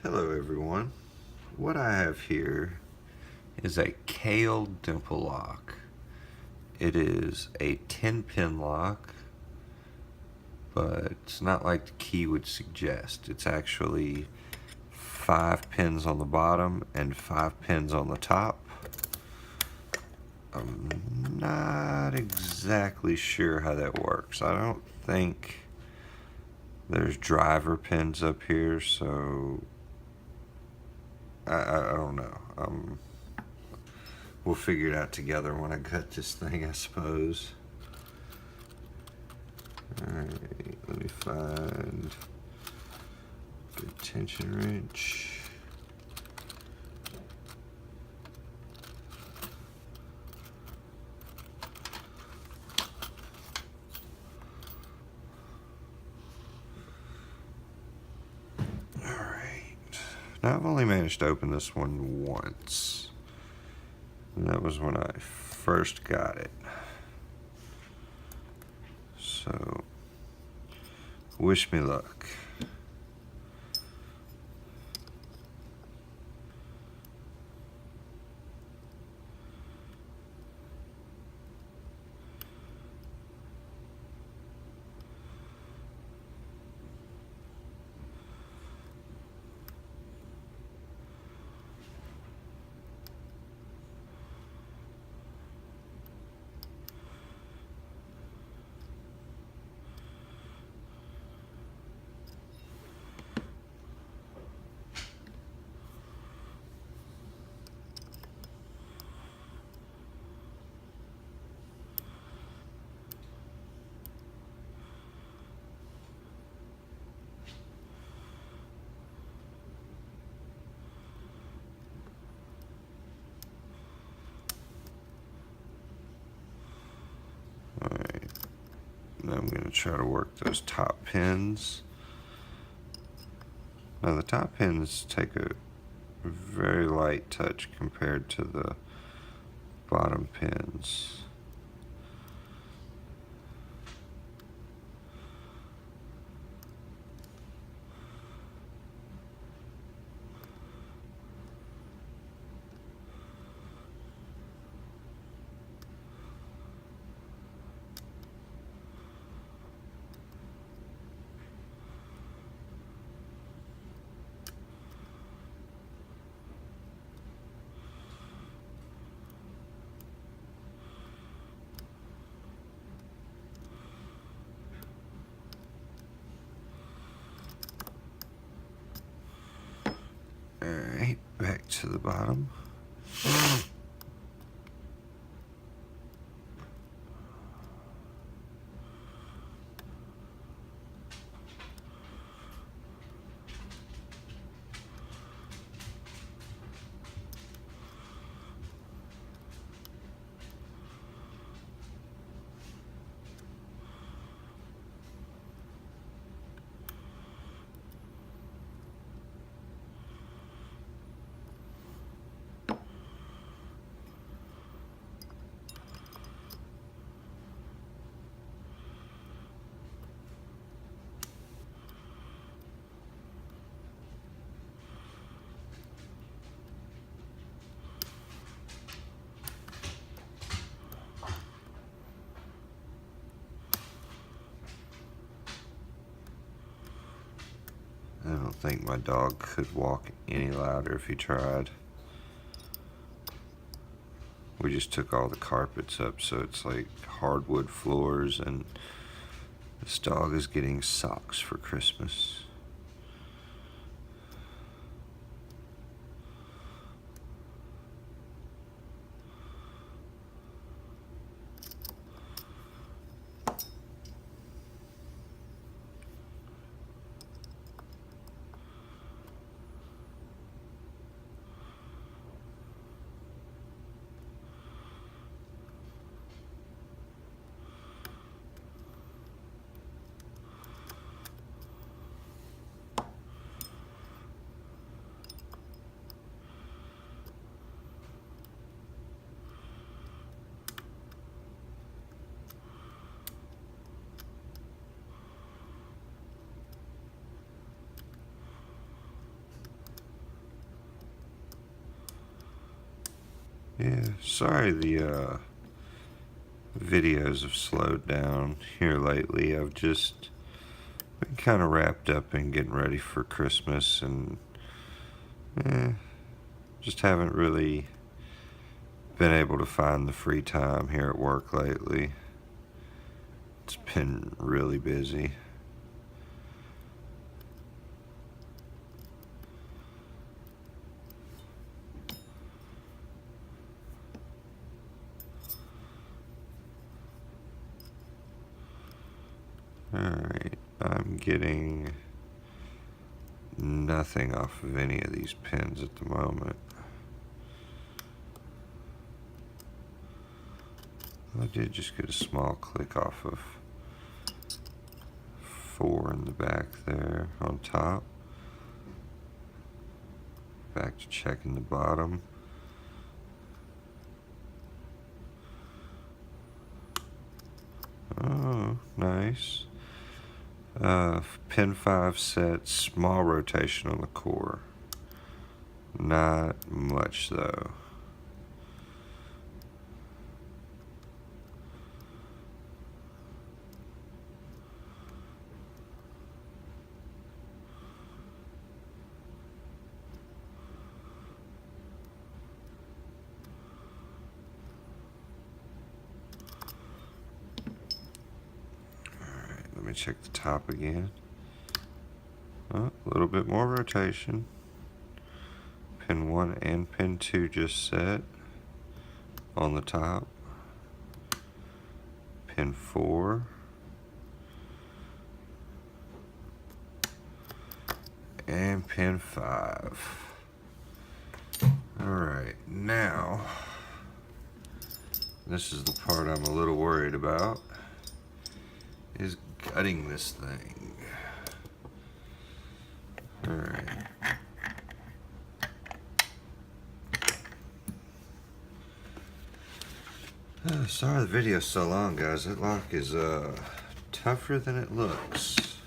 Hello everyone. What I have here is a Kale dimple lock. It is a 10-pin lock, but it's not like the key would suggest. It's actually 5 pins on the bottom and 5 pins on the top. I'm not exactly sure how that works. I don't think there's driver pins up here, so I don't know. We'll figure it out together when I cut this thing, I suppose. Alright, let me find a good tension wrench. Alright, now I've only managed to open this one once, and that was when I first got it. So, wish me luck. Alright, now I'm going to try to work those top pins. Now the top pins take a very light touch compared to the bottom pins. Alright, back to the bottom. I don't think my dog could walk any louder if he tried. We just took all the carpets up, so it's like hardwood floors, and this dog is getting socks for Christmas. Yeah, sorry the videos have slowed down here lately. I've just been kind of wrapped up in getting ready for Christmas and just haven't really been able to find the free time here at work lately. It's been really busy. Alright, I'm getting nothing off of any of these pins at the moment. I did just get a small click off of 4 in the back there on top. Back to checking the bottom. Oh, nice. Pin 5 set, small rotation on the core. Not much though. Let me check the top again. Oh, a little bit more rotation. Pin 1 and pin 2 just set on the top. Pin 4. And pin 5. Alright, now this is the part I'm a little worried about, is gutting this thing. Alright. Sorry the video's so long, guys. That lock is tougher than it looks.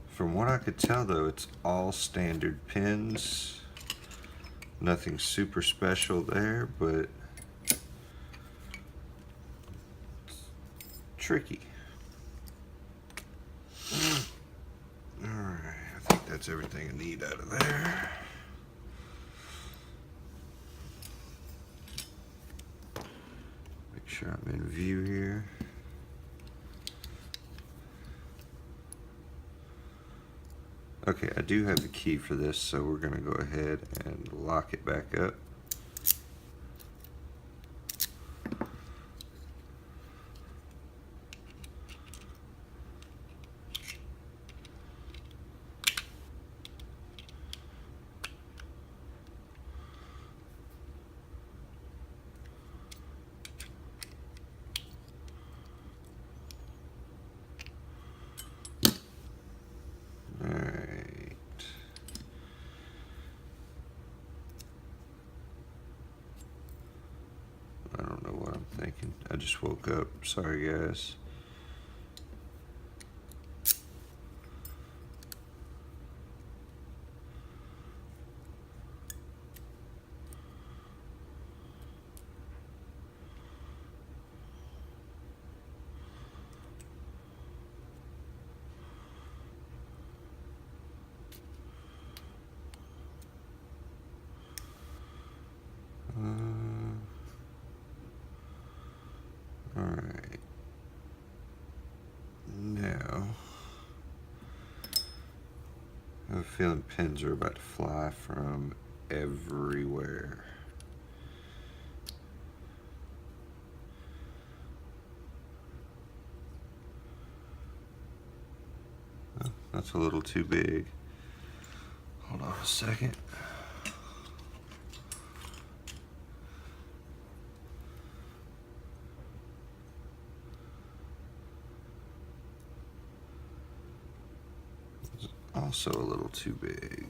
From what I could tell though, it's all standard pins. Nothing super special there, but it's tricky. Alright, I think that's everything I need out of there. Make sure I'm in view here. Okay, I do have the key for this, so we're going to go ahead and lock it back up. I don't know what I'm thinking. I just woke up. Sorry, guys. Alright. Now, I have a feeling pins are about to fly from everywhere. Oh, that's a little too big. Hold on a second. Also a little too big.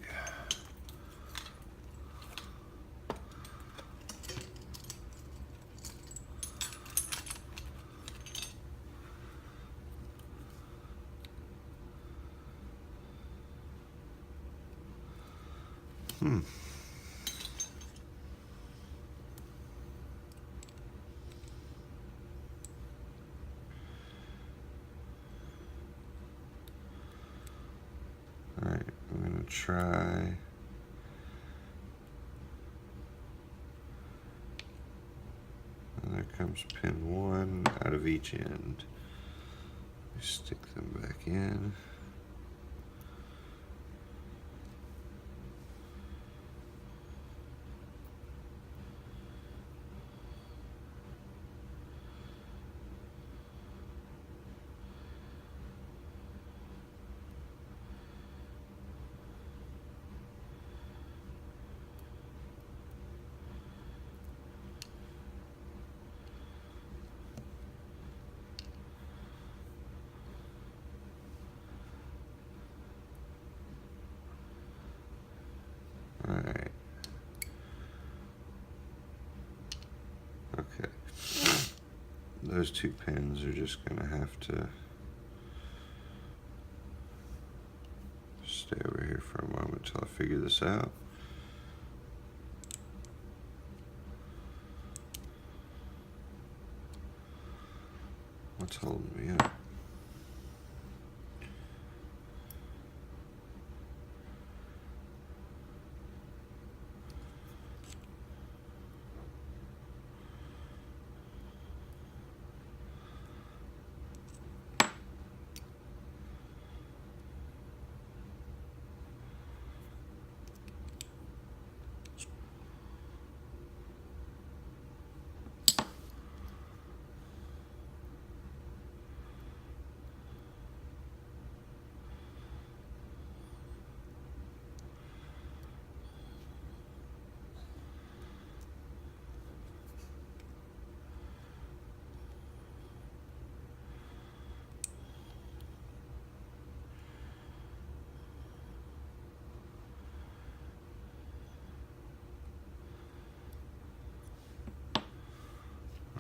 try. And there comes pin 1 out of each end. Stick them back in. Alright. Okay. Those 2 pins are just going to have to stay over here for a moment until I figure this out. What's holding me up?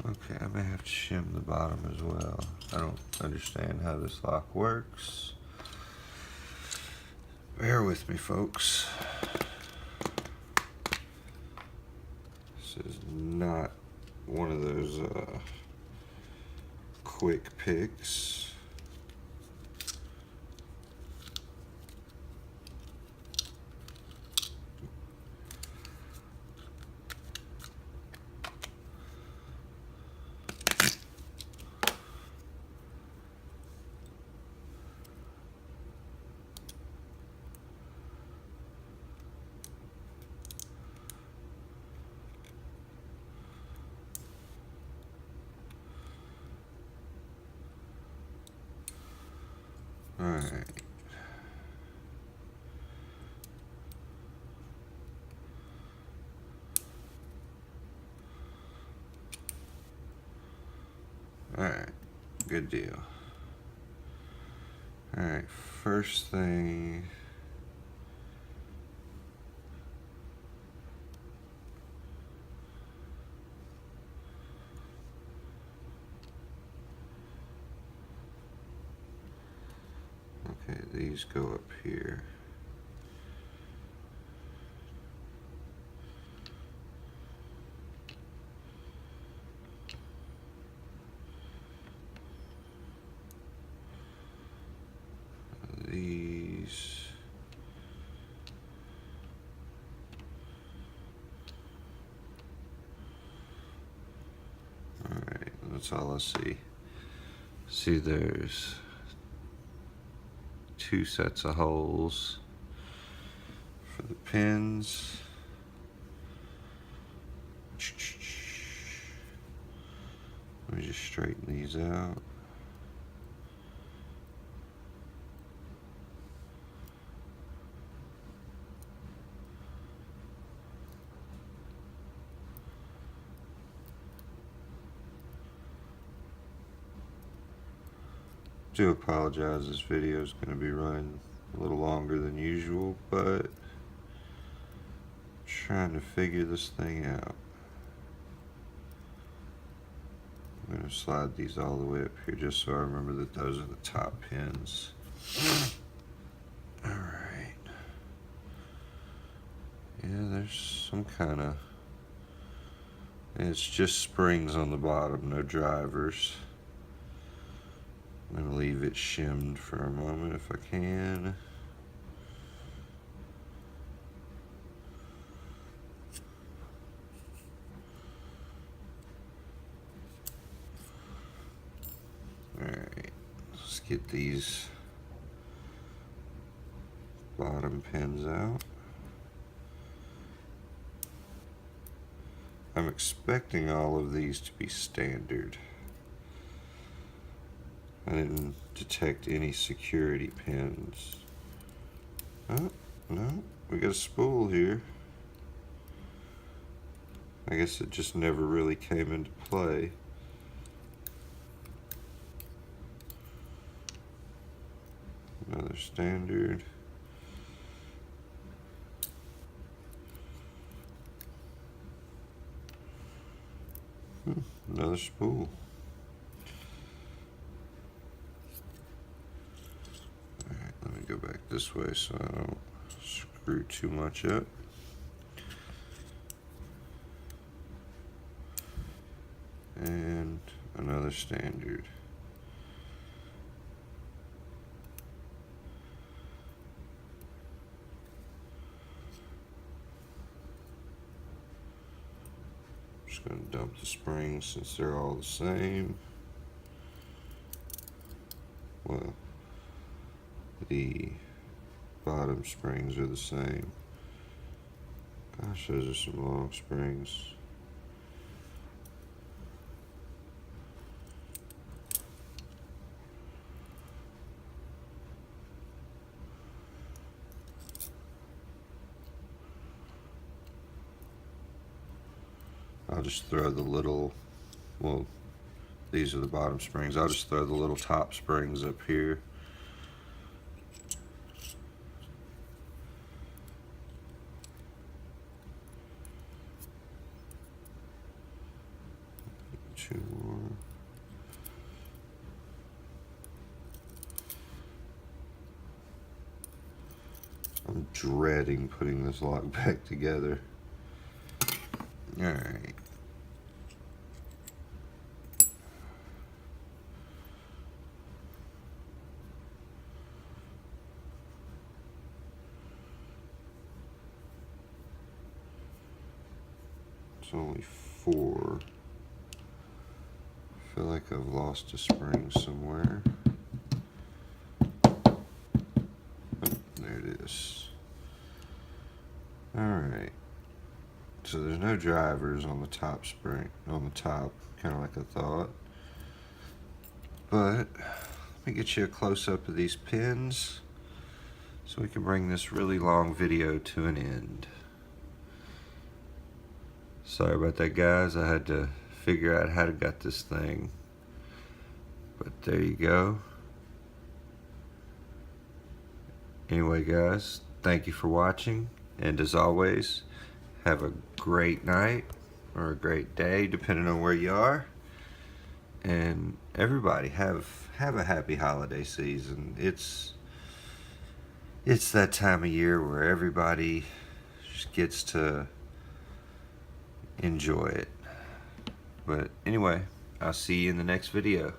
Okay, I may have to shim the bottom as well. I don't understand how this lock works. Bear with me, folks. This is not one of those quick picks. Alright. Alright, good deal. Alright, first thing. Okay, these go up here. These. Alright, that's all I see. See, there's 2 sets of holes for the pins. Let me just straighten these out. Do apologize, this video is going to be running a little longer than usual, but trying to figure this thing out. I'm going to slide these all the way up here just so I remember that those are the top pins. Alright. Yeah, there's some kind of... It's just springs on the bottom, no drivers. I'm going to leave it shimmed for a moment if I can. get these bottom pins out. I'm expecting all of these to be standard. I didn't detect any security pins. Oh, no, we got a spool here. I guess it just never really came into play. Another standard. Another spool. Alright, let me go back this way so I don't screw too much up. And another standard. Just going to dump the springs since they're all the same. Well, the bottom springs are the same. Gosh, those are some long springs. I'll just throw the little, well, these are the bottom springs. I'll just throw the little top springs up here. Two more. I'm dreading putting this lock back together. Alright. It's only 4. I feel like I've lost a spring somewhere. Oh, there it is. Alright. So there's no drivers on the top spring, on the top, kind of like I thought. But let me get you a close-up of these pins so we can bring this really long video to an end. Sorry about that, guys. I had to figure out how to get this thing. But there you go. Anyway, guys, thank you for watching. And as always, have a great night or a great day, depending on where you are. And everybody, have a happy holiday season. It's that time of year where everybody just gets to enjoy it. But anyway, I'll see you in the next video.